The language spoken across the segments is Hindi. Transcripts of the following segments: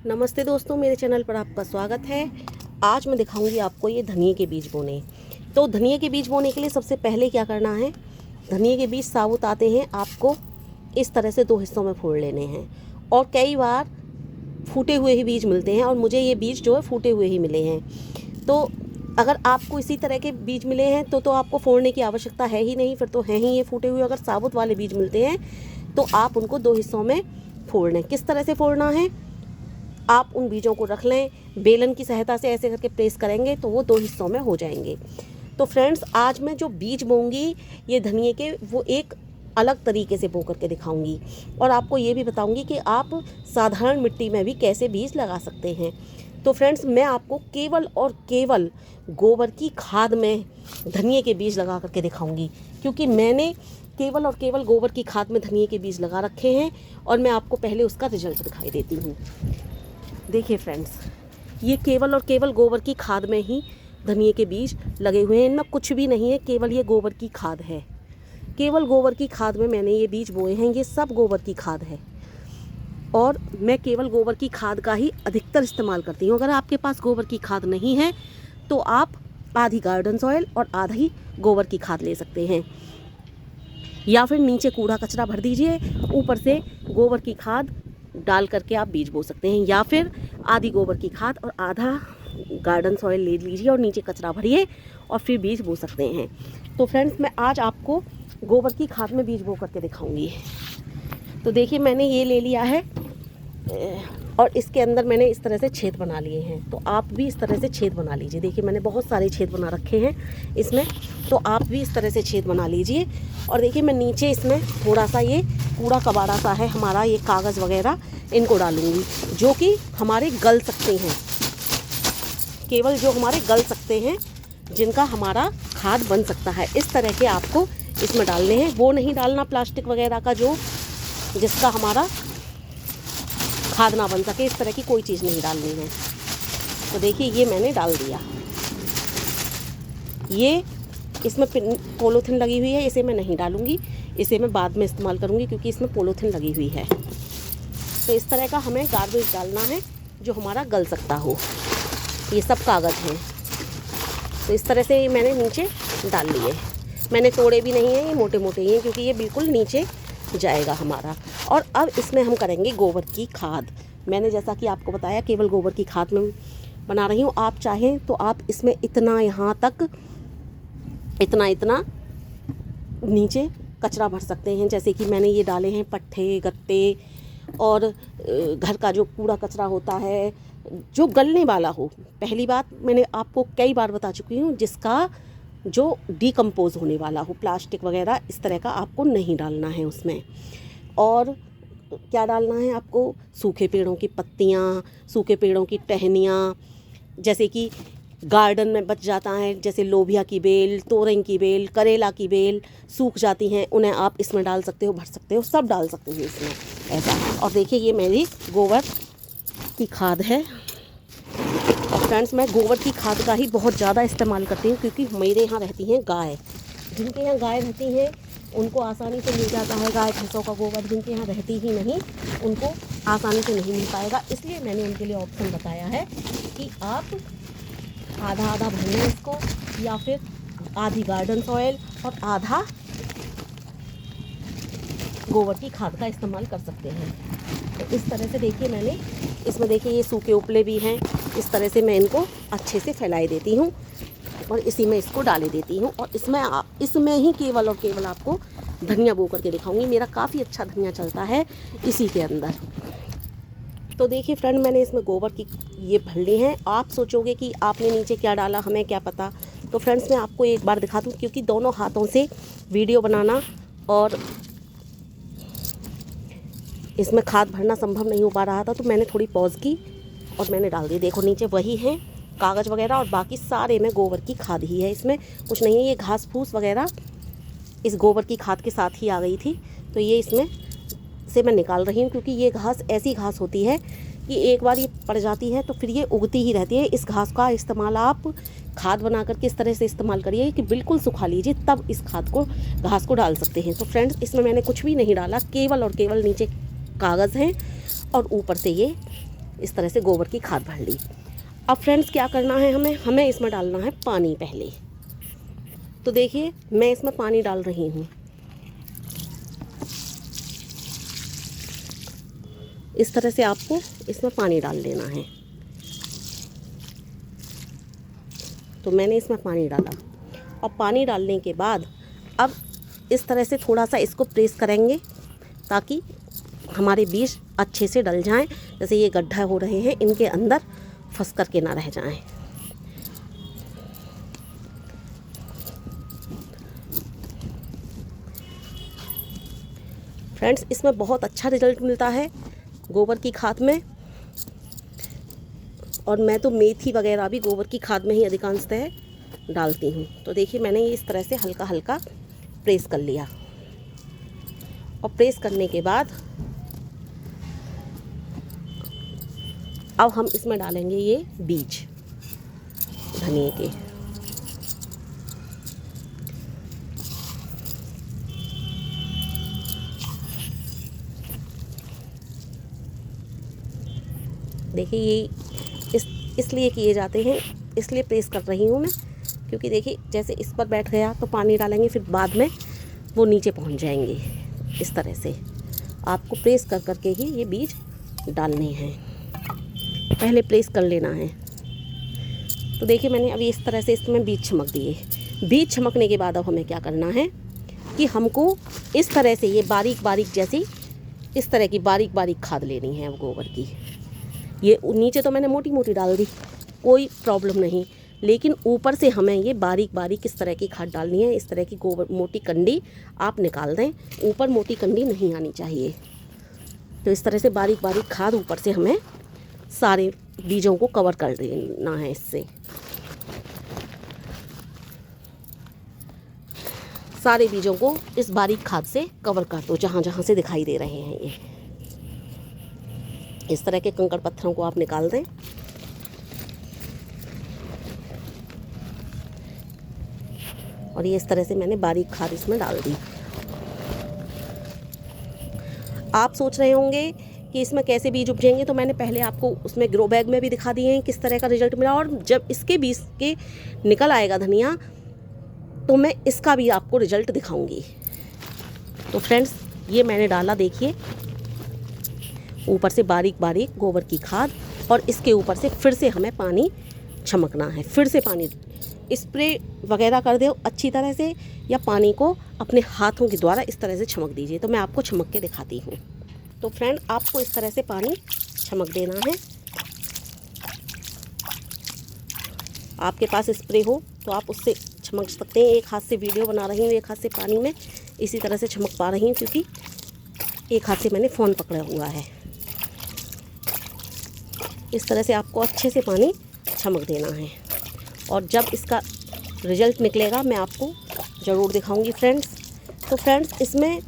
नमस्ते दोस्तों, मेरे चैनल पर आपका स्वागत है। आज मैं दिखाऊंगी आपको ये धनिए के बीज बोने। तो धनिए के बीज बोने के लिए सबसे पहले क्या करना है, धनिए के बीज साबुत आते हैं, आपको इस तरह से 2 हिस्सों में फोड़ लेने हैं। और कई बार फूटे हुए ही बीज मिलते हैं और मुझे ये बीज जो है फूटे हुए ही मिले हैं। तो अगर आपको इसी तरह के बीज मिले हैं तो आपको फोड़ने की आवश्यकता है ही नहीं, फिर तो हैं ही ये फूटे हुए। अगर साबुत वाले बीज मिलते हैं तो आप उनको 2 हिस्सों में फोड़ लें। किस तरह से फोड़ना है, आप उन बीजों को रख लें, बेलन की सहायता से ऐसे करके प्रेस करेंगे तो वो 2 हिस्सों में हो जाएंगे। तो फ्रेंड्स, आज मैं जो बीज बोऊंगी ये धनिए के, वो एक अलग तरीके से बो करके दिखाऊंगी और आपको ये भी बताऊंगी कि आप साधारण मिट्टी में भी कैसे बीज लगा सकते हैं। तो फ्रेंड्स, मैं आपको केवल और केवल गोबर की खाद में धनिए के बीज लगा करके दिखाऊंगी, क्योंकि मैंने केवल और केवल गोबर की खाद में धनिए के बीज लगा रखे हैं और मैं आपको पहले उसका रिजल्ट दिखाई देती हूँ। देखिए फ्रेंड्स, ये केवल और केवल गोबर की खाद में ही धनिए के बीज लगे हुए हैं। इनमें कुछ भी नहीं है, केवल ये गोबर की खाद है। केवल गोबर की खाद में मैंने ये बीज बोए हैं। ये सब गोबर की खाद है और मैं केवल गोबर की खाद का ही अधिकतर इस्तेमाल करती हूँ। अगर आपके पास गोबर की खाद नहीं है तो आप आधी गार्डन सॉइल और आधा ही गोबर की खाद ले सकते हैं, या फिर नीचे कूड़ा कचरा भर दीजिए, ऊपर से गोबर की खाद डाल करके आप बीज बो सकते हैं, या फिर आधी गोबर की खाद और आधा गार्डन सॉइल ले लीजिए और नीचे कचरा भरिए और फिर बीज बो सकते हैं। तो फ्रेंड्स, मैं आज आपको गोबर की खाद में बीज बो करके दिखाऊंगी। तो देखिए, मैंने ये ले लिया है और इसके अंदर मैंने इस तरह से छेद बना लिए हैं। तो आप भी इस तरह से छेद बना लीजिए। देखिए, मैंने बहुत सारे छेद बना रखे हैं इसमें, तो आप भी इस तरह से छेद बना लीजिए। और देखिए, मैं नीचे इसमें थोड़ा सा ये कूड़ा कबाड़ा सा है हमारा, ये कागज़ वगैरह, इनको डालूंगी जो कि हमारे गल सकते हैं, केवल जो हमारे गल सकते हैं, जिनका हमारा खाद बन सकता है। इस तरह के आपको इसमें डालने हैं। वो नहीं डालना प्लास्टिक वगैरह का जो जिसका हमारा खाद ना बन सके, इस तरह की कोई चीज़ नहीं डालनी है। तो देखिए, ये मैंने डाल दिया। ये इसमें पॉलीथिन लगी हुई है, इसे मैं नहीं डालूंगी, इसे मैं बाद में इस्तेमाल करूंगी क्योंकि इसमें पॉलीथिन लगी हुई है। तो इस तरह का हमें गार्बेज डालना है जो हमारा गल सकता हो। ये सब कागज़ हैं, तो इस तरह से मैंने नीचे डाल लिए। मैंने तोड़े भी नहीं हैं, ये मोटे मोटे ही हैं क्योंकि ये बिल्कुल नीचे जाएगा हमारा। और अब इसमें हम करेंगे गोबर की खाद। मैंने जैसा कि आपको बताया, केवल गोबर की खाद में बना रही हूँ। आप चाहें तो आप इसमें इतना, यहाँ तक इतना नीचे कचरा भर सकते हैं। जैसे कि मैंने ये डाले हैं पट्टे, गत्ते और घर का जो कूड़ा कचरा होता है जो गलने वाला हो। पहली बात, मैंने आपको कई बार बता चुकी हूँ, जिसका जो डिकम्पोज होने वाला हो, प्लास्टिक वगैरह इस तरह का आपको नहीं डालना है उसमें। और क्या डालना है आपको, सूखे पेड़ों की पत्तियाँ, सूखे पेड़ों की टहनियाँ, जैसे कि गार्डन में बच जाता है, जैसे लोबिया की बेल, तोरई की बेल, करेला की बेल सूख जाती हैं, उन्हें आप इसमें डाल सकते हो, भर सकते हो, सब डाल सकते हो इसमें ऐसा। और देखिए, ये मेरी गोबर की खाद है। और फ्रेंड्स, मैं गोबर की खाद का ही बहुत ज़्यादा इस्तेमाल करती हूँ क्योंकि मेरे यहाँ रहती हैं गाय। जिनके यहाँ गाय रहती हैं उनको आसानी से मिल जाता है गाय भैंसों का गोबर। जिनके यहाँ रहती ही नहीं, उनको आसानी से नहीं मिल पाएगा। इसलिए मैंने उनके लिए ऑप्शन बताया है कि आप आधा आधा भर लें इसको, या फिर आधी गार्डन सॉइल और आधा गोबर की खाद का इस्तेमाल कर सकते हैं। तो इस तरह से देखिए, मैंने इसमें देखिए ये सूखे उपले भी हैं, इस तरह से मैं इनको अच्छे से फैलाई देती हूँ और इसी में इसको डाले देती हूँ। और इसमें ही केवल और केवल आपको धनिया बो करके दिखाऊंगी। मेरा काफ़ी अच्छा धनिया चलता है इसी के अंदर। तो देखिए फ्रेंड, मैंने इसमें गोबर की ये भर ली हैं। आप सोचोगे कि आपने नीचे क्या डाला, हमें क्या पता। तो फ्रेंड्स, मैं आपको एक बार दिखा दूँ, क्योंकि दोनों हाथों से वीडियो बनाना और इसमें खाद भरना संभव नहीं हो पा रहा था, तो मैंने थोड़ी पॉज की और मैंने डाल दी। देखो, नीचे वही है कागज़ वगैरह और बाकी सारे में गोबर की खाद ही है, इसमें कुछ नहीं है। ये घास फूस वगैरह इस गोबर की खाद के साथ ही आ गई थी, तो ये इसमें से मैं निकाल रही हूँ, क्योंकि ये घास ऐसी घास होती है कि एक बार ये पड़ जाती है तो फिर ये उगती ही रहती है। इस घास का इस्तेमाल आप खाद बना कर किस तरह से इस्तेमाल करिए कि बिल्कुल सुखा लीजिए, तब इस खाद को, घास को डाल सकते हैं। तो फ्रेंड्स, इसमें मैंने कुछ भी नहीं डाला, केवल और केवल नीचे कागज़ हैं और ऊपर से ये इस तरह से गोबर की खाद भर ली। अब फ्रेंड्स क्या करना है, हमें इसमें डालना है पानी पहले। तो देखिए मैं इसमें पानी डाल रही हूँ। इस तरह से आपको इसमें पानी डाल लेना है। तो मैंने इसमें पानी डाला और पानी डालने के बाद अब इस तरह से थोड़ा सा इसको प्रेस करेंगे ताकि हमारे बीज अच्छे से डल जाएं। जैसे ये गड्ढा हो रहे हैं, इनके अंदर फंस करके ना रह जाएं। फ्रेंड्स इसमें बहुत अच्छा रिजल्ट मिलता है गोबर की खाद में, और मैं तो मेथी वगैरह भी गोबर की खाद में ही अधिकांशतः डालती हूँ। तो देखिए मैंने ये इस तरह से हल्का हल्का प्रेस कर लिया, और प्रेस करने के बाद अब हम इसमें डालेंगे ये बीज धनिए के। देखिए ये इसलिए किए जाते हैं, इसलिए प्रेस कर रही हूँ मैं, क्योंकि देखिए जैसे इस पर बैठ गया तो पानी डालेंगे फिर बाद में वो नीचे पहुँच जाएंगे। इस तरह से आपको प्रेस कर करके ही ये बीज डालने हैं, पहले प्रेस कर लेना है। तो देखिए मैंने अभी इस तरह से इसमें बीज छमक दिए। बीज छमकने के बाद अब हमें क्या करना है कि हमको इस तरह से ये बारीक बारीक जैसी इस तरह की बारीक बारीक खाद लेनी है अब गोबर की। ये नीचे तो मैंने मोटी मोटी डाल दी, कोई प्रॉब्लम नहीं, लेकिन ऊपर से हमें ये बारीक बारीक इस तरह की खाद डालनी है। इस तरह की गोबर मोटी कंडी आप निकाल दें, ऊपर मोटी कंडी नहीं आनी चाहिए। तो इस तरह से बारीक बारीक खाद ऊपर से हमें सारे बीजों को कवर कर देना है। इससे सारे बीजों को इस बारीक खाद से कवर कर दो, जहाँ जहाँ से दिखाई दे रहे हैं ये। इस तरह के कंकड़ पत्थरों को आप निकाल दें। और ये इस तरह से मैंने बारीक खाद इसमें डाल दी। आप सोच रहे होंगे कि इसमें कैसे बीज उपजेंगे, तो मैंने पहले आपको उसमें ग्रो बैग में भी दिखा दिए हैं किस तरह का रिजल्ट मिला। और जब इसके बीज के निकल आएगा धनिया, तो मैं इसका भी आपको रिजल्ट दिखाऊंगी। तो फ्रेंड्स ये मैंने डाला, देखिए ऊपर से बारीक बारीक गोबर की खाद, और इसके ऊपर से फिर से हमें पानी छमकना है। फिर से पानी स्प्रे वगैरह कर दो अच्छी तरह से, या पानी को अपने हाथों के द्वारा इस तरह से छमक दीजिए। तो मैं आपको छमक के दिखाती हूँ। तो फ्रेंड आपको इस तरह से पानी छमक देना है। आपके पास स्प्रे हो तो आप उससे छमक सकते हैं। एक हाथ से वीडियो बना रही हूँ, एक हाथ से पानी में इसी तरह से छमक पा रही हूँ, क्योंकि एक हाथ से मैंने फ़ोन पकड़ा हुआ है। इस तरह से आपको अच्छे से पानी छमक देना है, और जब इसका रिज़ल्ट निकलेगा मैं आपको ज़रूर दिखाऊंगी फ्रेंड्स। तो फ्रेंड्स इसमें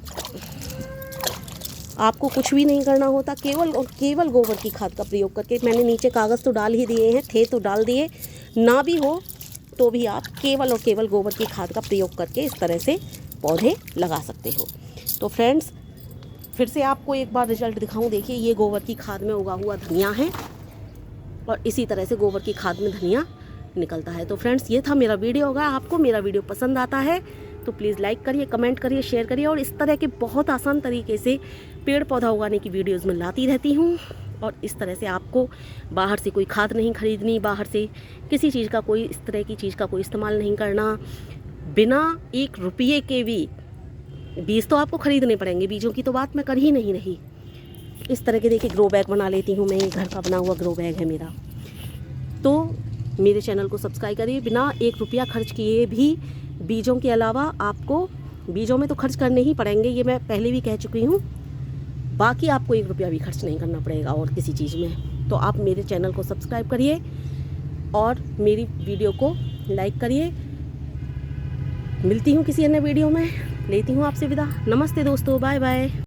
आपको कुछ भी नहीं करना होता, केवल गोबर की खाद का प्रयोग करके। मैंने नीचे कागज़ तो डाल ही दिए हैं, थे तो डाल दिए, ना भी हो तो भी आप केवल और केवल गोबर की खाद का प्रयोग करके इस तरह से पौधे लगा सकते हो। तो फ्रेंड्स फिर से आपको एक बार रिजल्ट दिखाऊं। देखिए ये गोबर की खाद में उगा हुआ धनिया है, और इसी तरह से गोबर की खाद में धनिया निकलता है। तो फ्रेंड्स ये था मेरा वीडियो। होगा आपको मेरा वीडियो पसंद आता है तो प्लीज़ लाइक करिए, कमेंट करिए, शेयर करिए। और इस तरह के बहुत आसान तरीके से पेड़ पौधा उगाने की वीडियोज़ मैं लाती रहती हूँ। और इस तरह से आपको बाहर से कोई खाद नहीं खरीदनी, बाहर से किसी चीज़ का कोई इस तरह की चीज़ का कोई इस्तेमाल नहीं करना। बिना 1 रुपये के भी बीज तो आपको खरीदने पड़ेंगे, बीजों की तो बात मैं कर ही नहीं रही। इस तरह के देखिए ग्रो बैग बना लेती हूँ मैं, ये घर का बना हुआ ग्रो बैग है मेरा। तो मेरे चैनल को सब्सक्राइब करिए। बिना 1 रुपया खर्च किए भी बीजों के अलावा आपको बीजों में तो खर्च करने ही पड़ेंगे, ये मैं पहले भी कह चुकी हूँ। बाकी आपको 1 रुपया भी खर्च नहीं करना पड़ेगा और किसी चीज़ में। तो आप मेरे चैनल को सब्सक्राइब करिए और मेरी वीडियो को लाइक करिए। मिलती हूँ किसी अन्य वीडियो में, लेती हूँ आपसे विदा। नमस्ते दोस्तों, बाय बाय।